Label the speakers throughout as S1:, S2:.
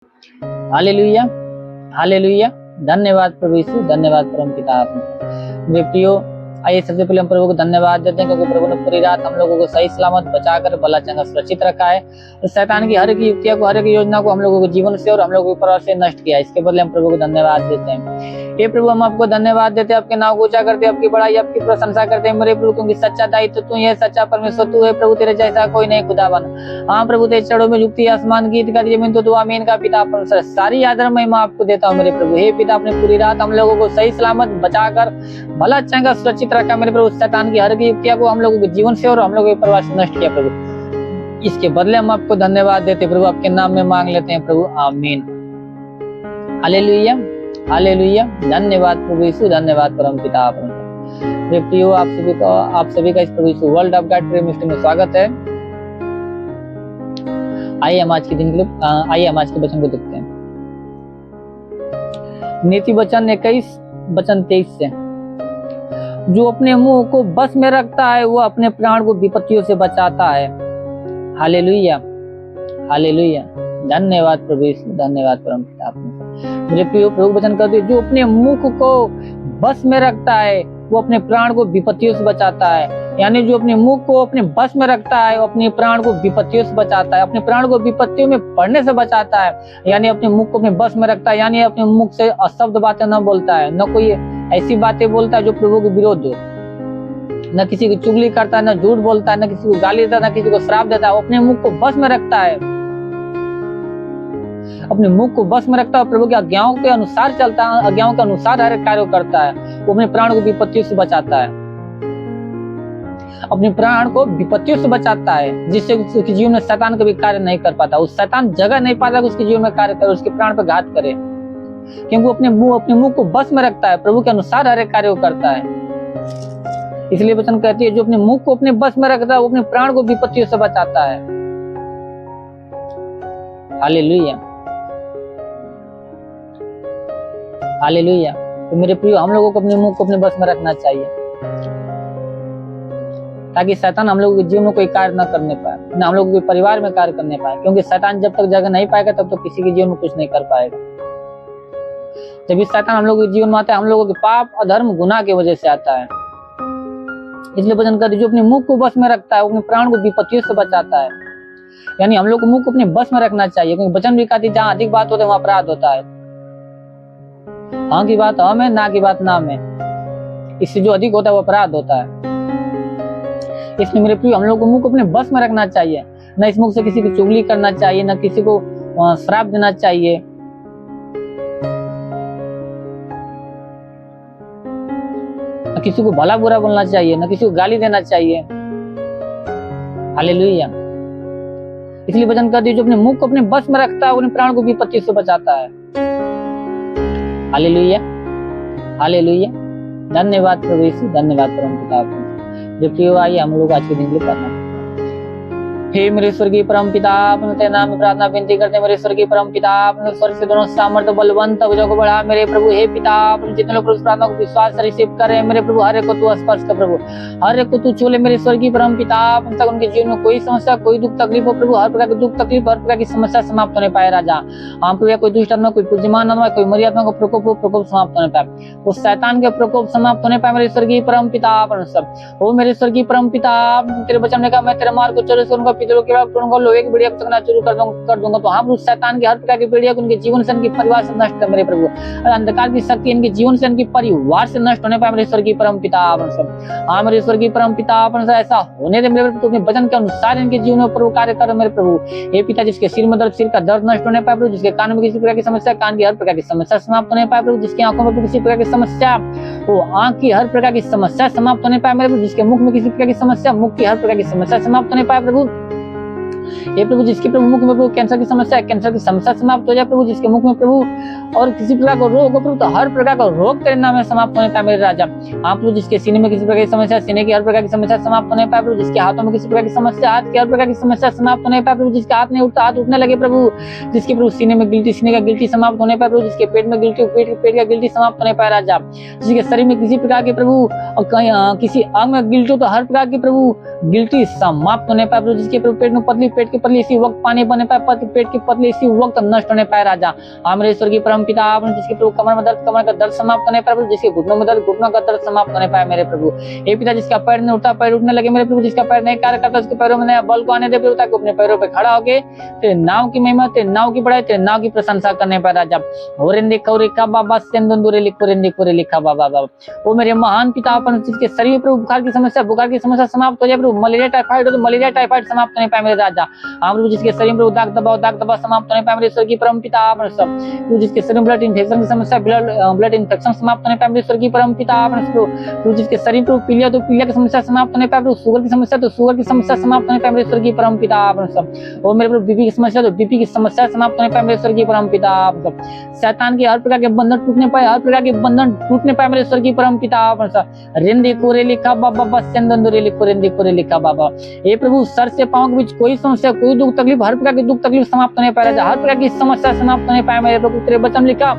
S1: Hallelujah, hallelujah. धन्यवाद प्रभु यीशु, धन्यवाद परम पिता आपने। मेरे प्रियो, आइए सबसे पहले हम प्रभु को धन्यवाद देते हैं क्योंकि प्रभु ने पूरी रात हम लोगों को सही सलामत बचाकर भला चंगा सुरक्षित रखा है और शैतान की हर एक युक्तियों को, हर एक योजना को हम लोगों के जीवन से और हम लोगों के परिवार से नष्ट किया। इसके बदले हम प्रभु को धन्यवाद देते हैं। हे प्रभु, हम आपको धन्यवाद देते हैं, आपके नाम को ऊंचा करते हैं, आपकी बड़ाई, आपकी प्रशंसा करते हैं मेरे प्रभु, क्योंकि सच्चा दायित्व तू है, सच्चा परमेश्वर तू है प्रभु, तेरे जैसा कोई नहीं खुदावन। हाँ प्रभु, तेरे चरणों में झुकती है आसमान गीत का जमीन तो दुआ मीन का पिता परमेश्वर, सारी आदर महिमा आपको देता हूँ मेरे प्रभु। हे पिता, अपने पूरी रात हम लोगों को सही सलामत बचाकर भला चंगा सुरक्षित रखा मेरे प्रभु, शैतान की हर एक युक्तियों को हम लोगों के जीवन से और हम लोगों के परिवार से नष्ट किया प्रभु। इसके बदले हम आपको धन्यवाद देते प्रभु, आपके नाम में मांग लेते हैं प्रभु, आमीन। Hallelujah, hallelujah. धन्यवाद प्रभु यीशु, धन्यवाद परम पिता आपने। मेरे प्रियो, आप सभी का इस प्रभु Yeshu world of God prayer ministry में स्वागत है। आइए हम आज के दिन के लिए आइए हम आज के वचन को देखते हैं। नीति वचन 21 वचन 23 से, जो अपने मुंह को बस में रखता है वो अपने प्राण को विपत्तियों से बचाता है। Hallelujah, hallelujah. धन्यवाद प्रभु यीशु, धन्यवाद परम पिता आपने। मेरे प्रिय प्रभु वचन कहते हैं, जो अपने मुख को बस में रखता है वो अपने प्राण को विपत्तियों से बचाता है। यानी जो अपने मुख को अपने बस में रखता है वो अपने प्राण को विपत्तियों से बचाता है, अपने प्राण को विपत्तियों में पड़ने से बचाता है। यानी अपने मुख को अपने बस में रखता है, यानी अपने मुख से अशब्द बातें न बोलता है, न कोई ऐसी बातें बोलता है जो प्रभु के विरोध हो, न किसी की चुगली करता है, न झूठ बोलता है, न किसी को गाली देता है, न किसी को श्राप देता है। वो अपने मुख को बस में रखता है, अपने मुख को बस में रखता है, प्रभु की आज्ञाओं के अनुसार चलता है, आज्ञाओं के अनुसार हर कार्य करता है। वो अपने प्राण को विपत्तियों से बचाता है, अपने प्राण को विपत्तियों से बचाता है, जिससे उसके जीवन में शैतान कभी कार्य नहीं कर पाता। उस शैतान जगह नहीं पाता कि उसके जीवन में कार्य करे, उसके प्राण पर घात करे, क्योंकि वो अपने मुंह को बस में रखता है, प्रभु के अनुसार हर एक कार्य करता है। इसलिए वचन कहती है, जो अपने मुंह को अपने बस में रखता है वो अपने प्राण को विपत्तियों से बचाता है। Hallelujah, hallelujah. तो मेरे प्रियो, हम लोगों को अपने मुंह को अपने बस में रखना चाहिए ताकि शैतान हम लोगों के जीवन में कोई कार्य न करने पाए, न हम लोगों के परिवार में कार्य करने पाए, क्योंकि शैतान जब तक जगह नहीं पाएगा तब तक किसी के जीवन में कुछ नहीं कर पाएगा। जब इस शैतान हम लोगों के जीवन में आता है, हम लोगों के पाप, अधर्म, गुनाह की वजह से आता है। इसलिए वचन कहते हैं, जो अपने मुंह को बस में रखता है वो अपने प्राण को विपत्तियों से बचाता है। यानी हम लोग को मुंह को अपने बस में रखना चाहिए, क्योंकि वचन भी कहती है, जहाँ अधिक बात होता है वहाँ अपराध होता है। हाँ की बात हाँ में, ना की बात ना में, इससे जो अधिक होता है वो अपराध होता है। इसलिए मेरे प्रिय, हम लोग को मुंह को अपने बस में रखना चाहिए, न इस मुख से किसी की चुगली करना चाहिए, न किसी को श्राप देना चाहिए, न किसी को भला बुरा बोलना चाहिए, न किसी को गाली देना चाहिए। हालेलुया। इसलिए वचन कहती है, जो अपने मुख को अपने बस में रखता है वो अपने प्राण को विपत्ति से बचाता है। Hallelujah, hallelujah. धन्यवाद प्रभु यीशु, धन्यवाद परम पिता। जब प्रियो, आइए हम लोग आज के दिन के लिए प्रार्थना। हे मेरे स्वर्गीय परम पिता, अपने तेरे नाम में प्रार्थना विनती करते हैं। मेरे स्वर्गीय परम पिता, अपने स्वर्ग से दोनों सामर्थ्य बलवंत भुजों को बढ़ा मेरे प्रभु। हे पिता, अपने जितने लोग प्रभु प्रार्थना को विश्वास से रिसीव कर रहे हैं मेरे प्रभु, हर एक को तू स्पर्श कर प्रभु, हर एक को तू छू ले मेरे स्वर्गीय परम पिता। अब तक उनके जीवन में कोई समस्या, कोई दुख तकलीफ हो प्रभु, हर प्रकार की दुख तकलीफ, हर प्रकार की समस्या समाप्त होने पाए राजा। हम प्रभु, कोई दुष्ट आत्मा, कोई पूज्यमान आत्मा, कोई मरी आत्मा का प्रकोप समाप्त होने पाए, उस शैतान के प्रकोप समाप्त होने पाए मेरे स्वर्गीय परम पिता। ओ मेरे स्वर्गीय परम पिता, तेरे वचन ने कहा, मैं तेरे मार्ग को चले से उनका पितरों के तोड़ूंगा, लोहे की बेड़िया को तोड़ना शुरू कर दूंगा। तो हम उस शैतान की हर प्रकार की बेड़िया को उनके जीवन से, उनके परिवार से नष्ट कर मेरे प्रभु, अंधकार की शक्ति इनके जीवन से, इनके परिवार से नष्ट होने पाए मेरे स्वर्गीय परम पिता। हाँ मेरे स्वर्गीय परम पिता, ऐसा होने दे मेरे प्रभु, अपने वचन के अनुसार इनके जीवन में प्रभु कार्य कर मेरे प्रभु। हे पिता, जिसके सिर में दर्द, सिर का दर्द नष्ट होने पाए प्रभु, जिसके कान में किसी प्रकार की समस्या, कान की हर प्रकार की समस्या समाप्त होने पाए प्रभु, जिसकी आंखों में किसी प्रकार की समस्या, वो आंख की हर प्रकार की समस्या समाप्त होने पाए मेरे प्रभु, जिसके मुख में किसी प्रकार की समस्या, मुख की हर प्रकार की समस्या समाप्त होने पाए प्रभु। हे प्रभु, जिसके प्रभु मुख में प्रभु कैंसर की समस्या है, कैंसर की समस्या समाप्त हो जाए प्रभु, जिसके मुख में प्रभु और किसी प्रकार का रोग हो प्रभु, तो हर प्रकार का रोग तेरे नाम में समाप्त होने पाए मेरे राजा। आप प्रभु, जिसके सीने में किसी प्रकार की समस्या, सीने की हर प्रकार की समस्या समाप्त होने पाए प्रभु, जिसके हाथों में किसी प्रकार की समस्या, हाथ की हर प्रकार की समस्या समाप्त होने पाए प्रभु, जिसके हाथ नहीं उठता हाथ उठने लगे प्रभु, जिसके प्रभु सीने में गिल्टी, सीने का गिल्टी समाप्त होने पाए प्रभु, जिसके पेट में गिल्टी, पेट का गिल्टी समाप्त होने पाए राजा, जिसके शरीर में किसी प्रकार के प्रभु किसी अंग में गिल्टी हो तो हर प्रकार की प्रभु गिल्टी समाप्त होने पाए प्रभु, जिसके प्रभु पेट में पतली पेट की पतली इसी वक्त पानी बने पाए, पेट की पतली इसी वक्त नष्ट होने पाए राजा। हाँ मेरे ईश्वर की परम पिता आपने जिसके प्रभु कमर में दर्द, कमर का दर्द समाप्त होने पाए प्रभु, जिसके घुटनों में दर्द, घुटनों का दर्द समाप्त होने पाए मेरे प्रभु। हे पिता जिसका पैर नहीं उठता पैर उठने लगे मेरे प्रभु, जिसका पैर नहीं कार्य करता उसके पैरों में नया बल को आने दे प्रभु, ताकि अपने पैरों पे खड़ा होके तेरे नाम की महिमा, तेरे नाम की बड़ाई, तेरे नाम की प्रशंसा करने पाए राजा। ओरेंदे कौरे का बाबा सेंदुरे लिखोरेंदे कोरे लिखा बाबा बाबा। ओ मेरे महान पिता अपन जिसके शरीर में प्रभु बुखार की समस्या समाप्त हो जाए प्रभु, मलेरिया टाइफाइड हो तो मलेरिया टाइफाइड समाप्त होने पाए मेरे राजा। हाँ प्रभु जिसके शरीर में प्रभु दाग दबाव समाप्त होने पाए मेरे ईश्वर की परम पिता आपने सब। प्रभु जिसके शरीर में ब्लड इन्फेक्शन की समस्या, ब्लड इन्फेक्शन समाप्त होने पाए मेरे ईश्वर की परम पिता आपने प्रभु जिसके शरीर में पीलिया तो पीलिया की समस्या समाप्त होने पाए प्रभु, शुगर की समस्या तो शुगर की समस्या समाप्त होने पाए मेरे ईश्वर की परम पिता आपने सब। और मेरे प्रभु बीपी की समस्या तो बीपी की समस्या समाप्त होने पाए मेरे ईश्वर की परम पिता आप सब। शैतान के हर प्रकार के बंधन टूटने पाए, हर प्रकार के बंधन टूटने पाए मेरे ईश्वर की परम पिता आपने सब। रेंदे कोरे लिखा बाबा बस चंदन लिखो रेंदे कोरे लिखा बाबा। हे प्रभु सर से पांव के बीच कोई समस्या, कोई दुख तकलीफ, हर प्रकार की दुख तकलीफ समाप्त होने पाए राजा, हर प्रकार की समस्या समाप्त होने पाए मेरे प्रभु। तेरे वचन लिखा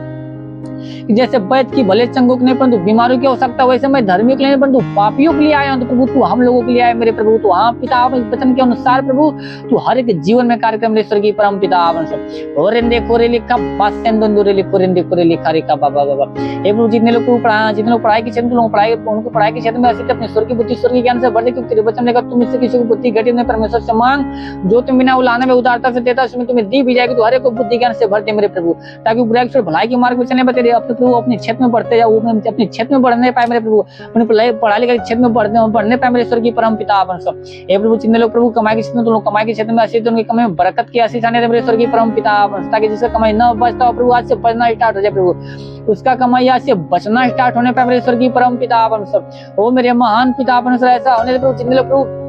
S1: कि जैसे वैद्य की भले चंगों के नहीं परंतु बीमारियों की आवश्यकता, वैसे मैं धर्मियों के लिए परंतु पापियों के लिए आया हूं। तो प्रभु तू हम लोगों के लिए आया मेरे प्रभु। तो हाँ पिता आप वचन के अनुसार प्रभु तू हर एक जीवन में कार्यक्रम ईश्वर की परम पिता आपन सब। और रेंदे कोरे लिखा बासेंदुरे लिखो रेंदे कोरे लिखा रेखा बाबा बाबा। हे प्रभु जितने लोग पढ़ाई के क्षेत्र में उनको पढ़ाई के क्षेत्र में ऐसे अपने ईश्वर की बुद्धि, ईश्वर के ज्ञान से भर दे, क्योंकि तेरे वचन लेकर तुम इससे किसी को बुद्धि घटी नहीं, परमेश्वर से मांग जो तुम बिना उलाहने में उदारता से देता उसमें तुम्हें दी भी जाएगी। तो हर एक को बुद्धि ज्ञान से भर दे मेरे प्रभु, ताकि बुराई से भलाई के मार्ग में चलने पर तेरे अपने प्रभु अपने क्षेत्र में बढ़ते जाओ, अपने क्षेत्र में बढ़ने पाए मेरे प्रभु, अपने पढ़ाई लिखाई क्षेत्र में बढ़ने पाए मेरे ईश्वर की परम पिता आपन सब। हे प्रभु जितने लोग प्रभु कमाई के क्षेत्र में, तो लोग कमाई के क्षेत्र में आशीष, उनकी कमाई में बरकत की आशीष आने दे मेरे ईश्वर की परम पिता आपन, ताकि जिसका कमाई न बचता हो प्रभु आज से बढ़ना स्टार्ट हो जाए प्रभु, उसका कमाई आज से बचना स्टार्ट होने पाए मेरे ईश्वर की परम पिता आपन सब। ओ मेरे महान पिता आपन सब ऐसा होने दे प्रभु। जितने लोग प्रभु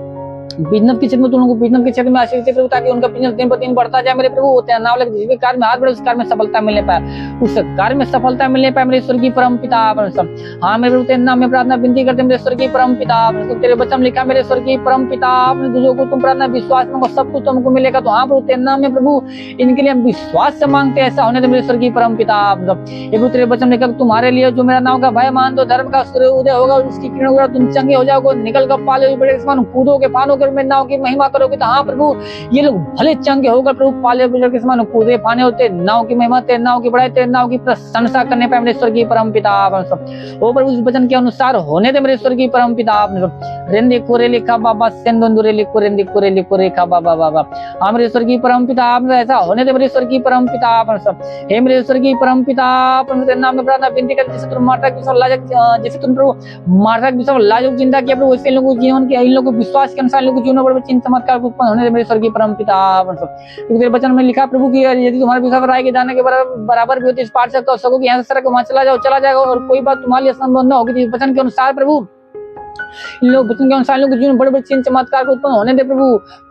S1: बिजनेस के क्षेत्र में, तो उनको बिजनेस के क्षेत्र में आशीष दे प्रभु, ताकि उनका बिजनेस दिन पर दिन बढ़ता जाए मेरे प्रभु। होते हैं नाव लगे जिस भी कार्य में हाथ बढ़े उस कार्य में सफलता मिलने पाए, उस कार्य में सफलता मिलने पाए मेरे ईश्वर की परम पिता आपन सब। हाँ मेरे प्रभु तेरे नाम में प्रार्थना विनती करते मेरे ईश्वर की परम पिता आपन सब। तेरे वचन लिखा मेरे ईश्वर की परम पिता आपने, जो को तुम प्रार्थना विश्वास में सब कुछ तुमको मिलेगा। तो हाँ प्रभु तेरे नाम में प्रभु इनके लिए हम विश्वास से मांगते हैं, ऐसा होने दे मेरे ईश्वर की परम पिता आप सब। प्रभु तेरे वचन लिखा तुम्हारे लिए जो मेरा नाम का भय मान दो, धर्म का सूर्य उदय होगा, उसकी किरण होगा, तुम चंगे हो जाओगे, निकल कर पाले बड़े समान कूदोगे फानोगे, मेरे नाम की महिमा करोगे। तो हाँ प्रभु ये लोग भले चंगे होकर प्रभु पाले के समान कूदे फाने होते, नाव की महिमा, तेरे नाव की बड़ाई, तेरे नाव की प्रशंसा करने पाए मेरे ईश्वर की परम पिता आप सब। ओ प्रभु इस वचन के अनुसार होने दे मेरे ईश्वर की परम पिता आपने सब। रेंदे कोरे लिखा बाबा सेंदुरे लिखो रेंदे कोरे लिखो रेखा बाबा बाबा। हाँ मेरे ईश्वर की परम पिता आपने ऐसा होने दे मेरे ईश्वर की परम पिता आपने सब। हे मेरे ईश्वर की परम पिता आपने तेरे नाम में प्रार्थना विनती करते, जैसे तुम मार्था की लाजक, जैसे तुम प्रभु मार्था की लाजक चिंता किया प्रभु, वैसे इन लोगों के जीवन के, इन लोगों के विश्वास के अनुसार इन लोगों के जीवन में चिन्ह चमत्कार उत्पन्न होने दे मेरे ईश्वर की परम पिता आपन सब। क्योंकि तेरे वचन में लिखा प्रभु कि यदि तुम्हारे विश्वास राय के दाने के बराबर भी होती इस पार से, तो सको कि यहाँ से सड़क वहां चला जाएगा और कोई बात तुम्हारे लिए संभव न होगी। इस वचन के अनुसार प्रभु इन लोग वचन के अनुसार लोग जीवन बड़े बड़े चिन्ह चमत्कार को उत्पन्न होने दे प्रभु,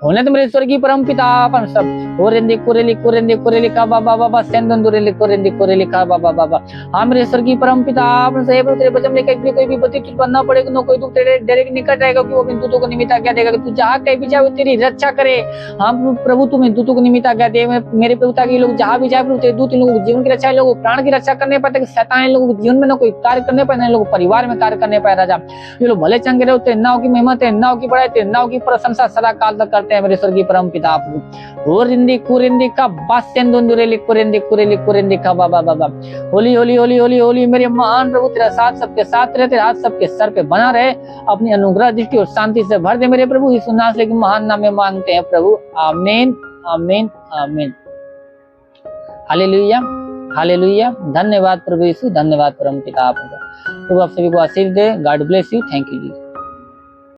S1: होने दे मेरे ईश्वर की परम पिता आपन सब। हो रेंदे कोरे लिखा बाबा बाबा सेंदुरे लिखा बाबा बाबा। हाँ मेरे ईश्वर की परम पिता आपन से तेरे वचन में कहीं कोई भी विपत्ति तुझ पर न पड़ेगी, न कोई दुख तेरे डेरे के निकट रहेगा, कि वो अपने दूतों को निमित्त आज्ञा देगा कि तू जहाँ कहीं भी जाए तेरी रक्षा करे। हाँ प्रभु तू मेरे दूतों को निमित्त आज्ञा दे मेरे प्रभु, ताकि लोग जहाँ भी जाए प्रभु तेरे दूत इन लोगों के जीवन की रक्षा, लोगों प्राण की रक्षा करने पाए, शैतान इन लोगों के जीवन में न कोई कार्य करने पाए, न लोग परिवार में कार्य करने पाए राजा। ये लोग भले चंगे रहो, तेरे नाव की महिमा, तेरे नाव की बड़ाई, तेरे नाव की प्रशंसा सदा काल तक करते हैं मेरे स्वर्ग की परम पिता आप। और रिंदी कुरिंदी का बासेंदुरे लिखोरेंदी का बाबा बाबा। होली होली होली होली होली मेरे महान प्रभु, तेरा साथ सबके साथ रहे, तेरा हाथ सबके सर पे बना रहे, अपनी अनुग्रह दृष्टि और शांति से भर दे मेरे प्रभु। यीशु नासरी के महान नाम में मांगते हैं प्रभु, आमीन आमीन आमीन। Hallelujah hallelujah. धन्यवाद प्रभु यीशु, धन्यवाद परम पिता आपका। प्रभु आप सभी को आशीष दे। God bless you. Thank you ji.